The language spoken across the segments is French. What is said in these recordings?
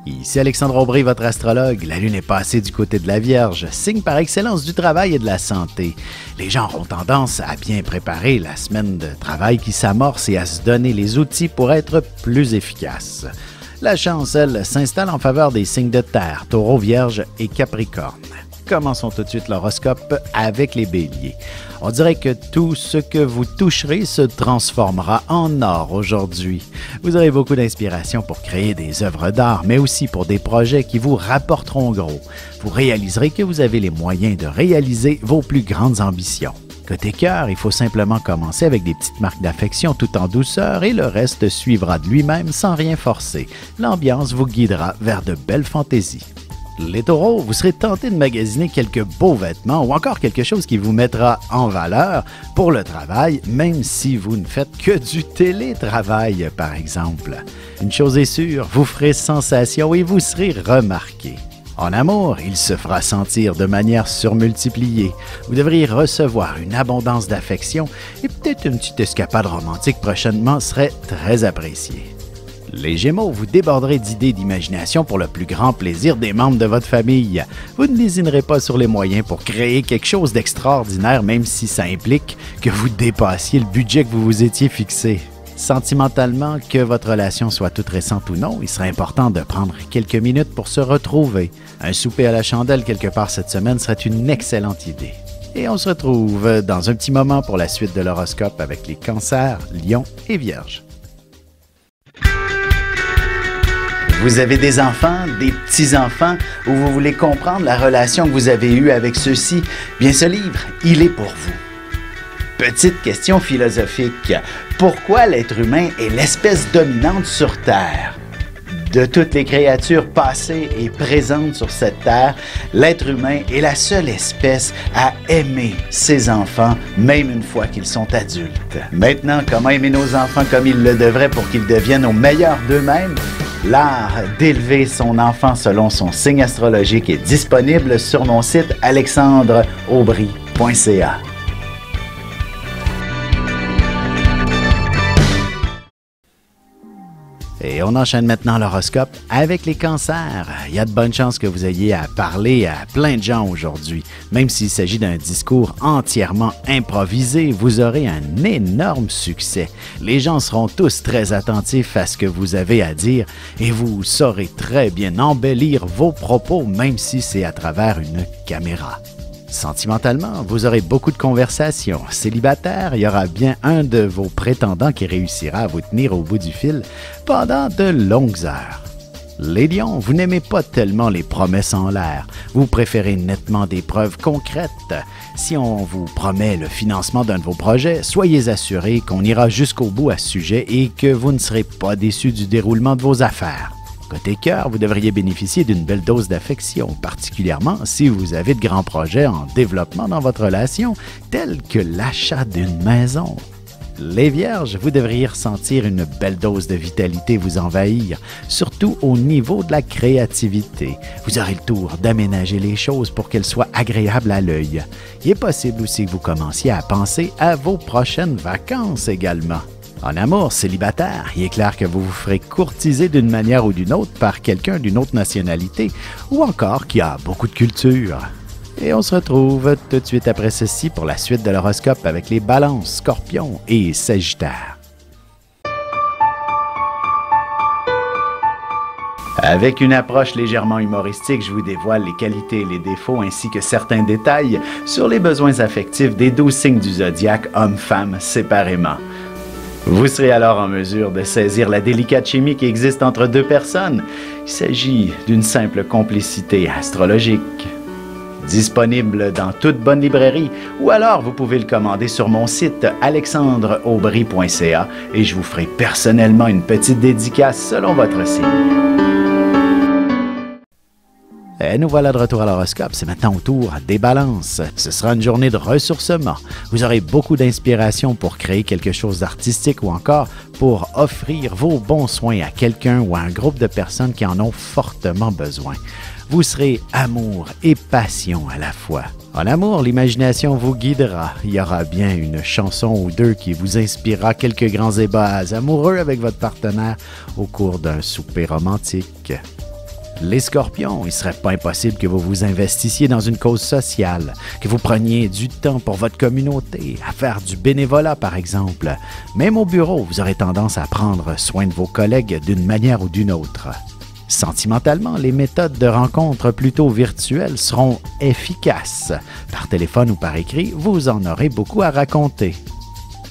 Ici Alexandre Aubry, votre astrologue. La lune est passée du côté de la Vierge, signe par excellence du travail et de la santé. Les gens auront tendance à bien préparer la semaine de travail qui s'amorce et à se donner les outils pour être plus efficaces. La chance, elle, s'installe en faveur des signes de terre, Taureau, Vierge et Capricorne. Commençons tout de suite l'horoscope avec les béliers. On dirait que tout ce que vous toucherez se transformera en or aujourd'hui. Vous aurez beaucoup d'inspiration pour créer des œuvres d'art, mais aussi pour des projets qui vous rapporteront gros. Vous réaliserez que vous avez les moyens de réaliser vos plus grandes ambitions. Côté cœur, il faut simplement commencer avec des petites marques d'affection tout en douceur et le reste suivra de lui-même sans rien forcer. L'ambiance vous guidera vers de belles fantaisies. Les taureaux, vous serez tentés de magasiner quelques beaux vêtements ou encore quelque chose qui vous mettra en valeur pour le travail, même si vous ne faites que du télétravail, par exemple. Une chose est sûre, vous ferez sensation et vous serez remarqué. En amour, il se fera sentir de manière surmultipliée. Vous devriez recevoir une abondance d'affection et peut-être une petite escapade romantique prochainement serait très appréciée. Les Gémeaux, vous déborderez d'idées et d'imagination pour le plus grand plaisir des membres de votre famille. Vous ne lésinerez pas sur les moyens pour créer quelque chose d'extraordinaire, même si ça implique que vous dépassiez le budget que vous vous étiez fixé. Sentimentalement, que votre relation soit toute récente ou non, il serait important de prendre quelques minutes pour se retrouver. Un souper à la chandelle quelque part cette semaine serait une excellente idée. Et on se retrouve dans un petit moment pour la suite de l'horoscope avec les Cancers, Lions et Vierges. Vous avez des enfants, des petits-enfants, ou vous voulez comprendre la relation que vous avez eue avec ceux-ci? Bien, ce livre, il est pour vous. Petite question philosophique. Pourquoi l'être humain est l'espèce dominante sur Terre? De toutes les créatures passées et présentes sur cette terre, l'être humain est la seule espèce à aimer ses enfants, même une fois qu'ils sont adultes. Maintenant, comment aimer nos enfants comme ils le devraient pour qu'ils deviennent au meilleur d'eux-mêmes? L'art d'élever son enfant selon son signe astrologique est disponible sur mon site alexandreaubry.ca. Et on enchaîne maintenant l'horoscope avec les cancers. Il y a de bonnes chances que vous ayez à parler à plein de gens aujourd'hui. Même s'il s'agit d'un discours entièrement improvisé, vous aurez un énorme succès. Les gens seront tous très attentifs à ce que vous avez à dire et vous saurez très bien embellir vos propos, même si c'est à travers une caméra. Sentimentalement, vous aurez beaucoup de conversations. Célibataire, il y aura bien un de vos prétendants qui réussira à vous tenir au bout du fil pendant de longues heures. Les lions, vous n'aimez pas tellement les promesses en l'air. Vous préférez nettement des preuves concrètes. Si on vous promet le financement d'un de vos projets, soyez assurés qu'on ira jusqu'au bout à ce sujet et que vous ne serez pas déçus du déroulement de vos affaires. Côté cœur, vous devriez bénéficier d'une belle dose d'affection, particulièrement si vous avez de grands projets en développement dans votre relation, tels que l'achat d'une maison. Les Vierges, vous devriez ressentir une belle dose de vitalité vous envahir, surtout au niveau de la créativité. Vous aurez le tour d'aménager les choses pour qu'elles soient agréables à l'œil. Il est possible aussi que vous commenciez à penser à vos prochaines vacances également. En amour, célibataire, il est clair que vous vous ferez courtiser d'une manière ou d'une autre par quelqu'un d'une autre nationalité ou encore qui a beaucoup de culture. Et on se retrouve tout de suite après ceci pour la suite de l'horoscope avec les Balances, Scorpions et Sagittaires. Avec une approche légèrement humoristique, je vous dévoile les qualités et les défauts ainsi que certains détails sur les besoins affectifs des 12 signes du zodiaque, hommes-femmes séparément. Vous serez alors en mesure de saisir la délicate chimie qui existe entre deux personnes. Il s'agit d'une simple complicité astrologique. Disponible dans toute bonne librairie ou alors vous pouvez le commander sur mon site alexandreaubry.ca et je vous ferai personnellement une petite dédicace selon votre signe. Et nous voilà de retour à l'horoscope. C'est maintenant au tour des balances. Ce sera une journée de ressourcement. Vous aurez beaucoup d'inspiration pour créer quelque chose d'artistique ou encore pour offrir vos bons soins à quelqu'un ou à un groupe de personnes qui en ont fortement besoin. Vous serez amour et passion à la fois. En amour, l'imagination vous guidera. Il y aura bien une chanson ou deux qui vous inspirera quelques grands ébats amoureux avec votre partenaire au cours d'un souper romantique. Les Scorpions, il ne serait pas impossible que vous vous investissiez dans une cause sociale, que vous preniez du temps pour votre communauté, à faire du bénévolat par exemple. Même au bureau, vous aurez tendance à prendre soin de vos collègues d'une manière ou d'une autre. Satimentalement, les méthodes de rencontre plutôt virtuelles seront efficaces. Par téléphone ou par écrit, vous en aurez beaucoup à raconter.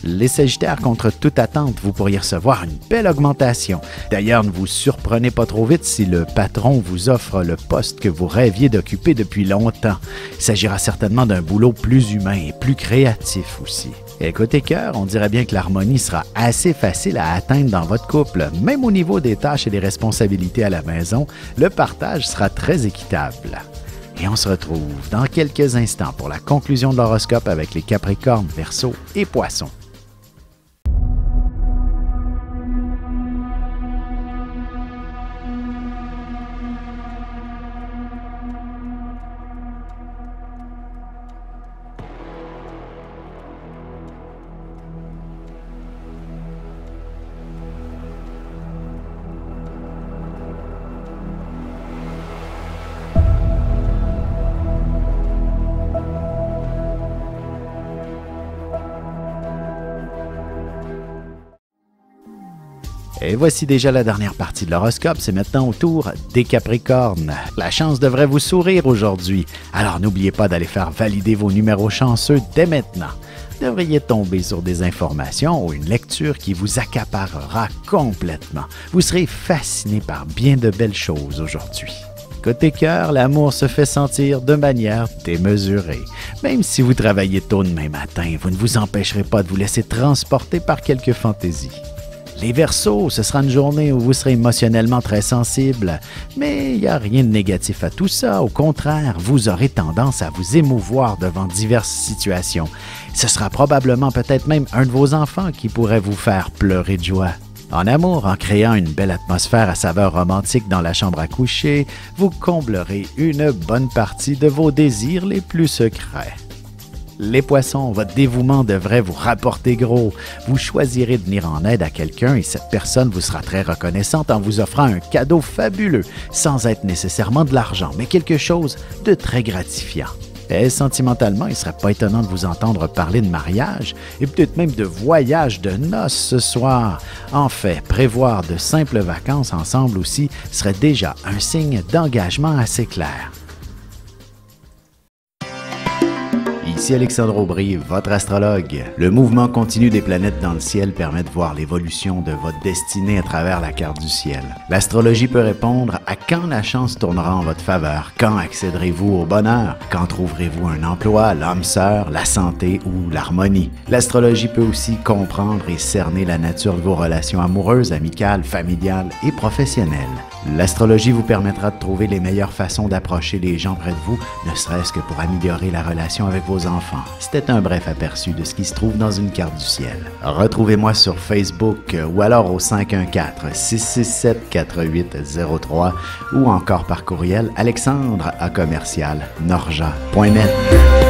Les Sagittaires, contre toute attente, vous pourriez recevoir une belle augmentation. D'ailleurs, ne vous surprenez pas trop vite si le patron vous offre le poste que vous rêviez d'occuper depuis longtemps. Il s'agira certainement d'un boulot plus humain et plus créatif aussi. Et côté cœur, on dirait bien que l'harmonie sera assez facile à atteindre dans votre couple. Même au niveau des tâches et des responsabilités à la maison, le partage sera très équitable. Et on se retrouve dans quelques instants pour la conclusion de l'horoscope avec les Capricornes, Verseaux et Poissons. Et voici déjà la dernière partie de l'horoscope, c'est maintenant au tour des Capricornes. La chance devrait vous sourire aujourd'hui, alors n'oubliez pas d'aller faire valider vos numéros chanceux dès maintenant. Vous devriez tomber sur des informations ou une lecture qui vous accaparera complètement. Vous serez fasciné par bien de belles choses aujourd'hui. Côté cœur, l'amour se fait sentir de manière démesurée. Même si vous travaillez tôt demain matin, vous ne vous empêcherez pas de vous laisser transporter par quelques fantaisies. Les Verseaux, ce sera une journée où vous serez émotionnellement très sensible, mais il n'y a rien de négatif à tout ça. Au contraire, vous aurez tendance à vous émouvoir devant diverses situations. Ce sera probablement peut-être même un de vos enfants qui pourrait vous faire pleurer de joie. En amour, en créant une belle atmosphère à saveur romantique dans la chambre à coucher, vous comblerez une bonne partie de vos désirs les plus secrets. Les Poissons, votre dévouement devrait vous rapporter gros. Vous choisirez de venir en aide à quelqu'un et cette personne vous sera très reconnaissante en vous offrant un cadeau fabuleux, sans être nécessairement de l'argent, mais quelque chose de très gratifiant. Et sentimentalement, il ne serait pas étonnant de vous entendre parler de mariage et peut-être même de voyage de noces ce soir. En fait, prévoir de simples vacances ensemble aussi serait déjà un signe d'engagement assez clair. Ici Alexandre Aubry, votre astrologue. Le mouvement continu des planètes dans le ciel permet de voir l'évolution de votre destinée à travers la carte du ciel. L'astrologie peut répondre à quand la chance tournera en votre faveur, quand accéderez-vous au bonheur, quand trouverez-vous un emploi, l'âme sœur, la santé ou l'harmonie. L'astrologie peut aussi comprendre et cerner la nature de vos relations amoureuses, amicales, familiales et professionnelles. L'astrologie vous permettra de trouver les meilleures façons d'approcher les gens près de vous, ne serait-ce que pour améliorer la relation avec vos enfants. C'était un bref aperçu de ce qui se trouve dans une carte du ciel. Retrouvez-moi sur Facebook ou alors au 514-667-4803 ou encore par courriel alexandre@norja.net.